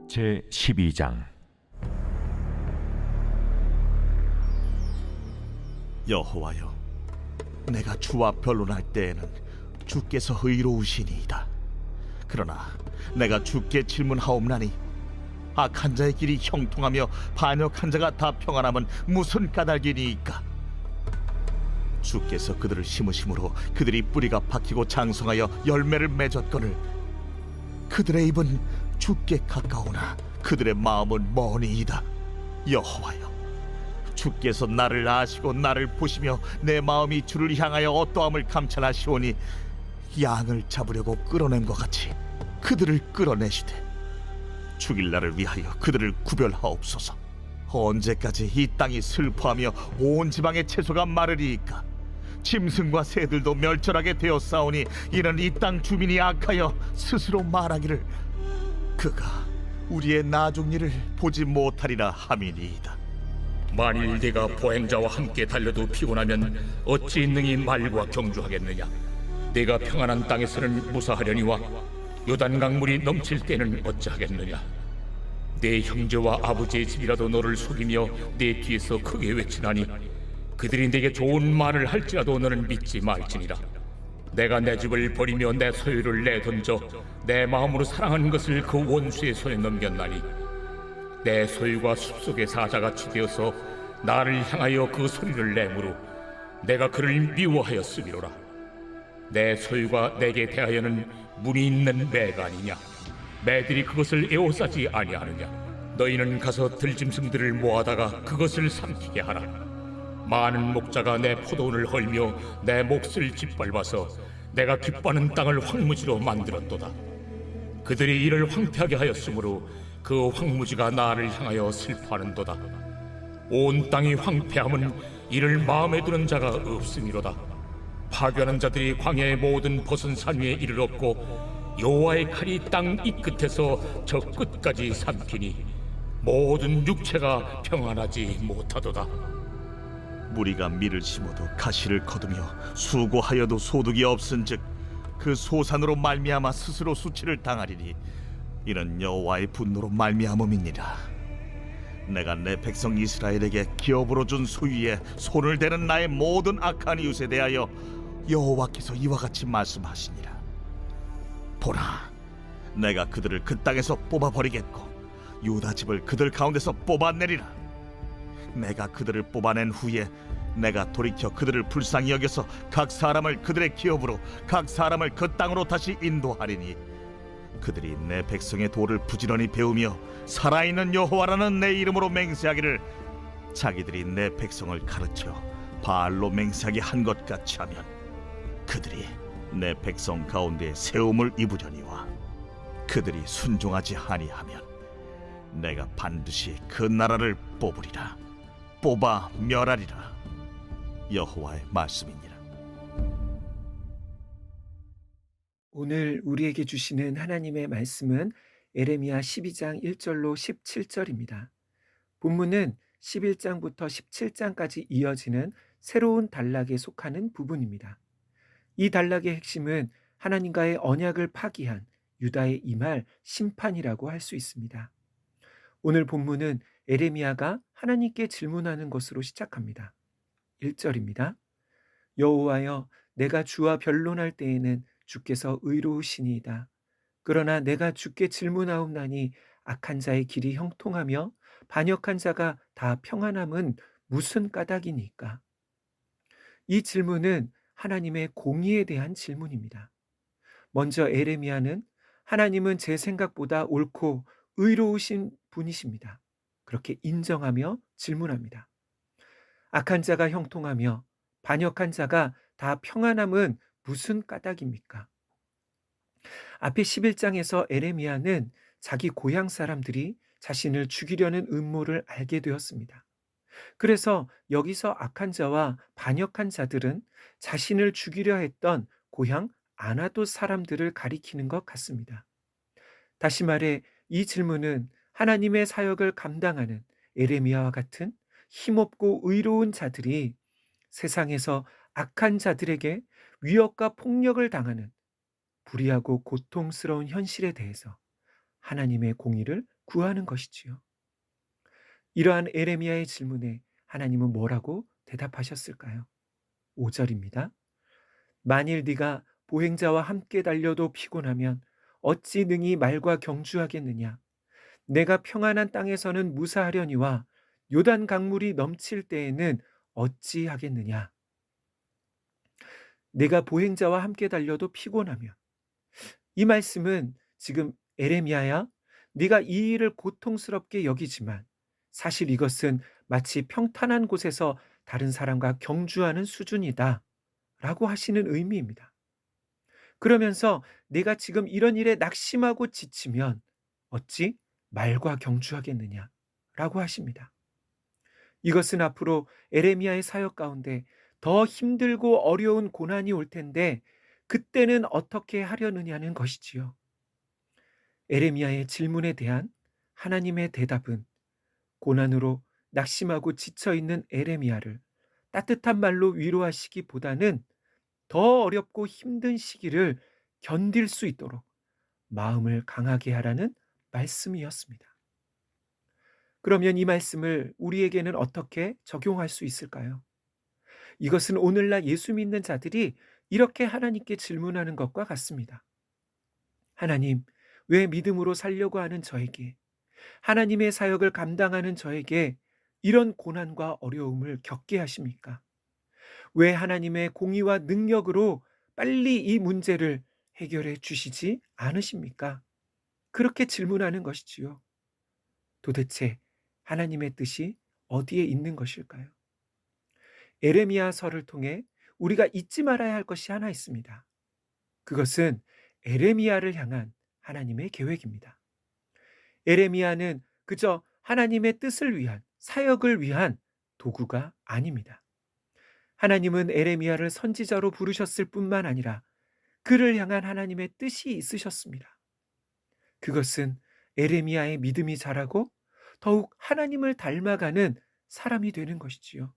제 12장. 여호와여, 내가 주와 변론할 때에는 주께서 의로우시니이다. 그러나 내가 주께 질문하옵나니 악한 자의 길이 형통하며 반역한 자가 다 평안함은 무슨 까닭이니이까? 주께서 그들을 심으심으로 그들이 뿌리가 박히고 장성하여 열매를 맺었거늘 그들의 입은 주께 가까우나 그들의 마음은 머니이다. 여호와여, 주께서 나를 아시고 나를 보시며 내 마음이 주를 향하여 어떠함을 감찰하시오니 양을 잡으려고 끌어낸 것 같이 그들을 끌어내시되 죽일 날을 위하여 그들을 구별하옵소서. 언제까지 이 땅이 슬퍼하며 온 지방의 채소가 마르리이까? 짐승과 새들도 멸절하게 되었사오니 이는 이 땅 주민이 악하여 스스로 말하기를 그가 우리의 나중 일을 보지 못하리라 함이니이다. 만일 네가 보행자와 함께 달려도 피곤하면 어찌 능히 말과 경주하겠느냐? 네가 평안한 땅에서는 무사하려니와 요단 강물이 넘칠 때는 어찌하겠느냐? 네 형제와 아버지의 집이라도 너를 속이며 네 뒤에서 크게 외치나니 그들이 네게 좋은 말을 할지라도 너는 믿지 말지니라. 내가 내 집을 버리며 내 소유를 내던져 내 마음으로 사랑하는 것을 그 원수의 손에 넘겼나니 내 소유가 숲속의 사자같이 되어서 나를 향하여 그 소리를 내므로 내가 그를 미워하였음이로라. 내 소유가 내게 대하여는 문이 있는 매가 아니냐? 매들이 그것을 에워싸지 아니하느냐? 너희는 가서 들짐승들을 모아다가 그것을 삼키게 하라. 많은 목자가 내 포도원을 헐며 내 몫을 짓밟아서 내가 기뻐하는 땅을 황무지로 만들었도다. 그들이 이를 황폐하게 하였으므로 그 황무지가 나를 향하여 슬퍼하는도다. 온 땅이 황폐함은 이를 마음에 두는 자가 없음이로다. 파괴하는 자들이 광야의 모든 벗은 산 위에 이르렀고 여호와의 칼이 땅 이 끝에서 저 끝까지 삼키니 모든 육체가 평안하지 못하도다. 무리가 밀을 심어도 가시를 거두며 수고하여도 소득이 없은즉 그 소산으로 말미암아 스스로 수치를 당하리니 이는 여호와의 분노로 말미암음이니라. 내가 내 백성 이스라엘에게 기업으로 준 소유에 손을 대는 나의 모든 악한 이웃에 대하여 여호와께서 이와 같이 말씀하시니라. 보라, 내가 그들을 그 땅에서 뽑아버리겠고 유다 집을 그들 가운데서 뽑아내리라. 내가 그들을 뽑아낸 후에 내가 돌이켜 그들을 불쌍히 여겨서 각 사람을 그들의 기업으로 각 사람을 그 땅으로 다시 인도하리니 그들이 내 백성의 도를 부지런히 배우며 살아있는 여호와라는 내 이름으로 맹세하기를 자기들이 내 백성을 가르쳐 바알로 맹세하게 한 것 같이 하면 그들이 내 백성 가운데 세움을 입으려니와 그들이 순종하지 아니하면 내가 반드시 그 나라를 뽑으리라. 뽑아 멸하리라. 여호와의 말씀이니라. 오늘 우리에게 주시는 하나님의 말씀은 에레미야 12장 1절로 17절입니다. 본문은 11장부터 17장까지 이어지는 새로운 단락에 속하는 부분입니다. 이 단락의 핵심은 하나님과의 언약을 파기한 유다에 임할 심판이라고 할 수 있습니다. 오늘 본문은 에레미야가 하나님께 질문하는 것으로 시작합니다. 1절입니다. 여호와여, 내가 주와 변론할 때에는 주께서 의로우시니이다. 그러나 내가 주께 질문하옵나니 악한 자의 길이 형통하며 반역한 자가 다 평안함은 무슨 까닭이니까? 이 질문은 하나님의 공의에 대한 질문입니다. 먼저 에레미야는 하나님은 제 생각보다 옳고 의로우신 분이십니다. 그렇게 인정하며 질문합니다. 악한 자가 형통하며 반역한 자가 다 평안함은 무슨 까닭입니까? 앞에 11장에서 에레미야는 자기 고향 사람들이 자신을 죽이려는 음모를 알게 되었습니다. 그래서 여기서 악한 자와 반역한 자들은 자신을 죽이려 했던 고향 아나돗 사람들을 가리키는 것 같습니다. 다시 말해 이 질문은 하나님의 사역을 감당하는 에레미야와 같은 힘없고 의로운 자들이 세상에서 악한 자들에게 위협과 폭력을 당하는 불의하고 고통스러운 현실에 대해서 하나님의 공의를 구하는 것이지요. 이러한 에레미야의 질문에 하나님은 뭐라고 대답하셨을까요? 5절입니다. 만일 네가 보행자와 함께 달려도 피곤하면 어찌 능히 말과 경주하겠느냐? 내가 평안한 땅에서는 무사하려니와 요단 강물이 넘칠 때에는 어찌 하겠느냐? 내가 보행자와 함께 달려도 피곤하면, 이 말씀은 지금 에레미야야, 네가 이 일을 고통스럽게 여기지만 사실 이것은 마치 평탄한 곳에서 다른 사람과 경주하는 수준이다 라고 하시는 의미입니다. 그러면서 내가 지금 이런 일에 낙심하고 지치면 어찌 말과 경주하겠느냐 라고 하십니다. 이것은 앞으로 에레미야의 사역 가운데 더 힘들고 어려운 고난이 올 텐데 그때는 어떻게 하려느냐는 것이지요. 에레미야의 질문에 대한 하나님의 대답은 고난으로 낙심하고 지쳐있는 에레미야를 따뜻한 말로 위로하시기보다는 더 어렵고 힘든 시기를 견딜 수 있도록 마음을 강하게 하라는 말씀이었습니다. 그러면 이 말씀을 우리에게는 어떻게 적용할 수 있을까요? 이것은 오늘날 예수 믿는 자들이 이렇게 하나님께 질문하는 것과 같습니다. 하나님, 왜 믿음으로 살려고 하는 저에게, 하나님의 사역을 감당하는 저에게 이런 고난과 어려움을 겪게 하십니까? 왜 하나님의 공의와 능력으로 빨리 이 문제를 해결해 주시지 않으십니까? 그렇게 질문하는 것이지요. 도대체 하나님의 뜻이 어디에 있는 것일까요? 에레미야서를 통해 우리가 잊지 말아야 할 것이 하나 있습니다. 그것은 에레미야를 향한 하나님의 계획입니다. 에레미야는 그저 하나님의 뜻을 위한, 사역을 위한 도구가 아닙니다. 하나님은 에레미야를 선지자로 부르셨을 뿐만 아니라 그를 향한 하나님의 뜻이 있으셨습니다. 그것은 에레미야의 믿음이 자라고 더욱 하나님을 닮아가는 사람이 되는 것이지요.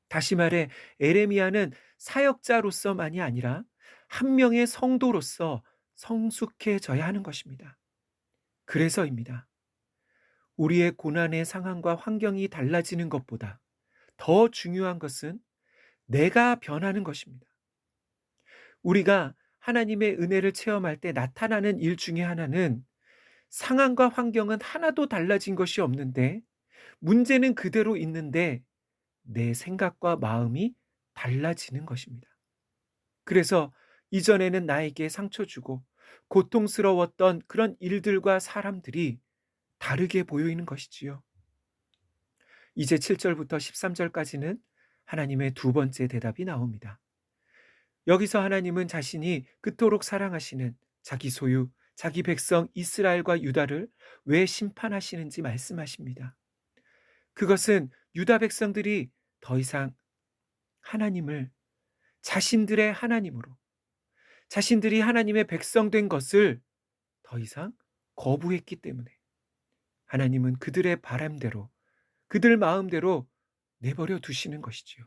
다시 말해 에레미야는 사역자로서만이 아니라 한 명의 성도로서 성숙해져야 하는 것입니다. 그래서입니다. 우리의 고난의 상황과 환경이 달라지는 것보다 더 중요한 것은 내가 변하는 것입니다. 우리가 하나님의 은혜를 체험할 때 나타나는 일 중에 하나는 상황과 환경은 하나도 달라진 것이 없는데 문제는 그대로 있는데 내 생각과 마음이 달라지는 것입니다. 그래서 이전에는 나에게 상처 주고 고통스러웠던 그런 일들과 사람들이 다르게 보이는 것이지요. 이제 7절부터 13절까지는 하나님의 두 번째 대답이 나옵니다. 여기서 하나님은 자신이 그토록 사랑하시는 자기 소유, 자기 백성 이스라엘과 유다를 왜 심판하시는지 말씀하십니다. 그것은 유다 백성들이 더 이상 하나님을 자신들의 하나님으로, 자신들이 하나님의 백성 된 것을 더 이상 거부했기 때문에 하나님은 그들의 바람대로, 그들 마음대로 내버려 두시는 것이지요.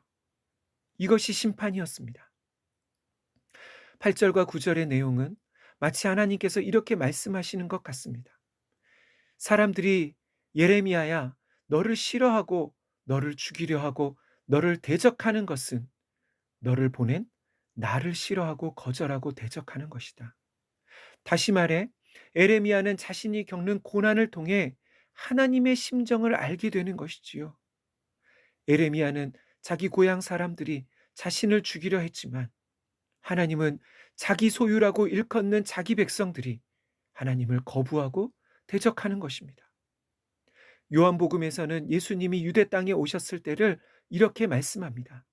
이것이 심판이었습니다. 8절과 9절의 내용은 마치 하나님께서 이렇게 말씀하시는 것 같습니다. 사람들이 예레미야야, 너를 싫어하고 너를 죽이려 하고 너를 대적하는 것은 너를 보낸 나를 싫어하고 거절하고 대적하는 것이다. 다시 말해 에레미야는 자신이 겪는 고난을 통해 하나님의 심정을 알게 되는 것이지요. 에레미야는 자기 고향 사람들이 자신을 죽이려 했지만 하나님은 자기 소유라고 일컫는 자기 백성들이 하나님을 거부하고 대적하는 것입니다. 요한복음에서는 예수님이 유대 땅에 오셨을 때를 이렇게 말씀합니다.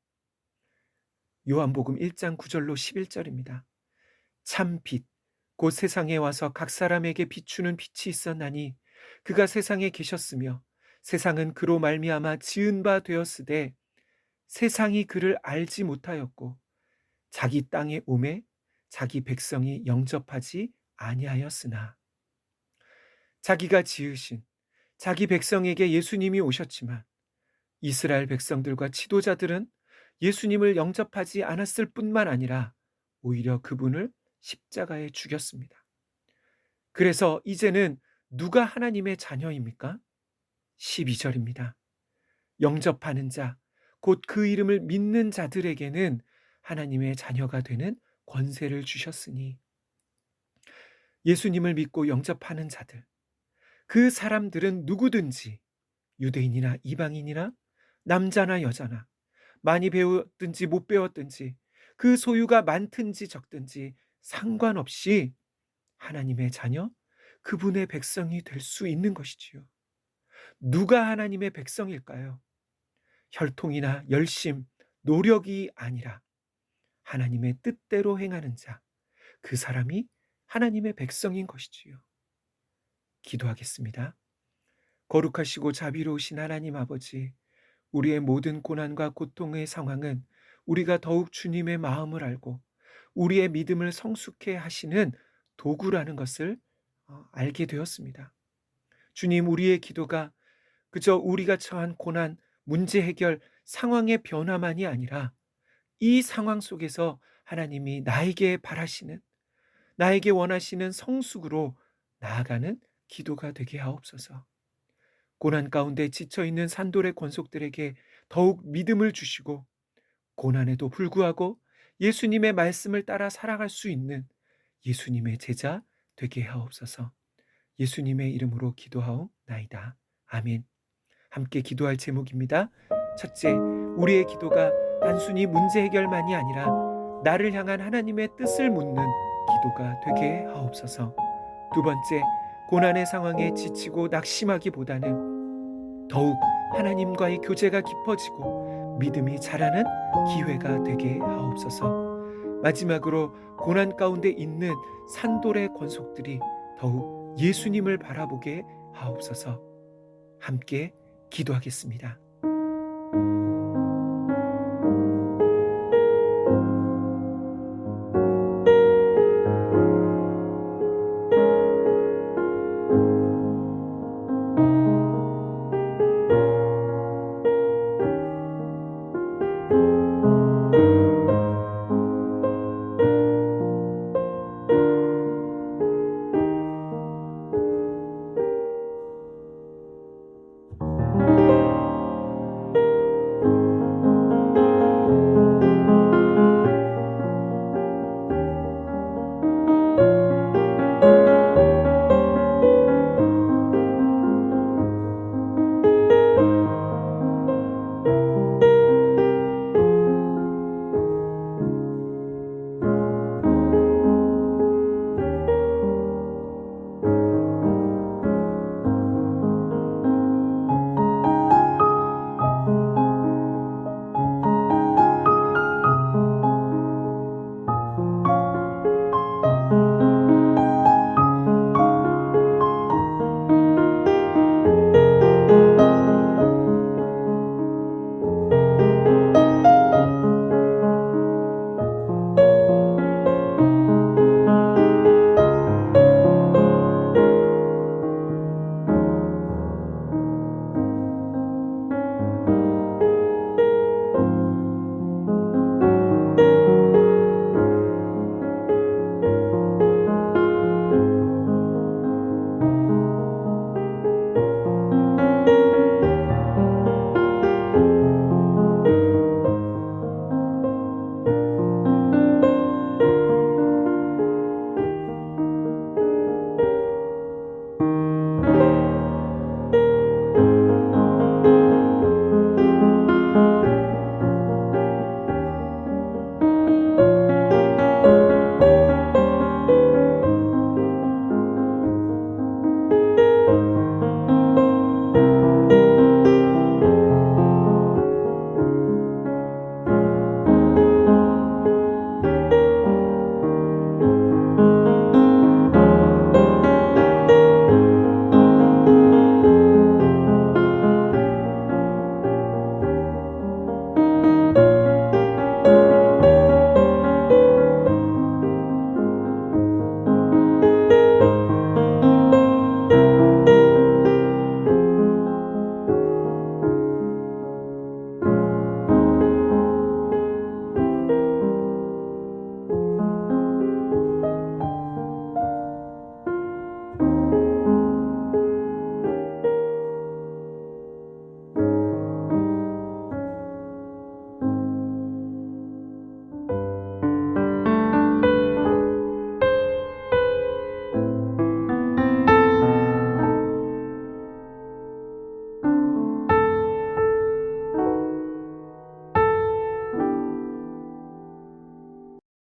요한복음 1장 9절로 11절입니다. 참 빛, 곧 세상에 와서 각 사람에게 비추는 빛이 있었나니 그가 세상에 계셨으며 세상은 그로 말미암아 지은 바 되었으되 세상이 그를 알지 못하였고 자기 땅에 오매 자기 백성이 영접하지 아니하였으나. 자기가 지으신 자기 백성에게 예수님이 오셨지만 이스라엘 백성들과 지도자들은 예수님을 영접하지 않았을 뿐만 아니라 오히려 그분을 십자가에 죽였습니다. 그래서 이제는 누가 하나님의 자녀입니까? 12절입니다. 영접하는 자, 곧 그 이름을 믿는 자들에게는 하나님의 자녀가 되는 권세를 주셨으니, 예수님을 믿고 영접하는 자들, 그 사람들은 누구든지 유대인이나 이방인이나 남자나 여자나 많이 배웠든지 못 배웠든지 그 소유가 많든지 적든지 상관없이 하나님의 자녀, 그분의 백성이 될 수 있는 것이지요. 누가 하나님의 백성일까요? 혈통이나 열심, 노력이 아니라 하나님의 뜻대로 행하는 자, 그 사람이 하나님의 백성인 것이지요. 기도하겠습니다. 거룩하시고 자비로우신 하나님 아버지, 우리의 모든 고난과 고통의 상황은 우리가 더욱 주님의 마음을 알고 우리의 믿음을 성숙해 하시는 도구라는 것을 알게 되었습니다. 주님, 우리의 기도가 그저 우리가 처한 고난, 문제 해결, 상황의 변화만이 아니라 이 상황 속에서 하나님이 나에게 바라시는, 나에게 원하시는 성숙으로 나아가는 기도가 되게 하옵소서. 고난 가운데 지쳐있는 산돌의 권속들에게 더욱 믿음을 주시고 고난에도 불구하고 예수님의 말씀을 따라 살아갈 수 있는 예수님의 제자 되게 하옵소서. 예수님의 이름으로 기도하옵나이다. 아멘. 함께 기도할 제목입니다. 첫째, 우리의 기도가 단순히 문제 해결만이 아니라 나를 향한 하나님의 뜻을 묻는 기도가 되게 하옵소서. 두 번째, 고난의 상황에 지치고 낙심하기보다는 더욱 하나님과의 교제가 깊어지고 믿음이 자라는 기회가 되게 하옵소서. 마지막으로 고난 가운데 있는 산돌의 권속들이 더욱 예수님을 바라보게 하옵소서. 함께 기도하겠습니다.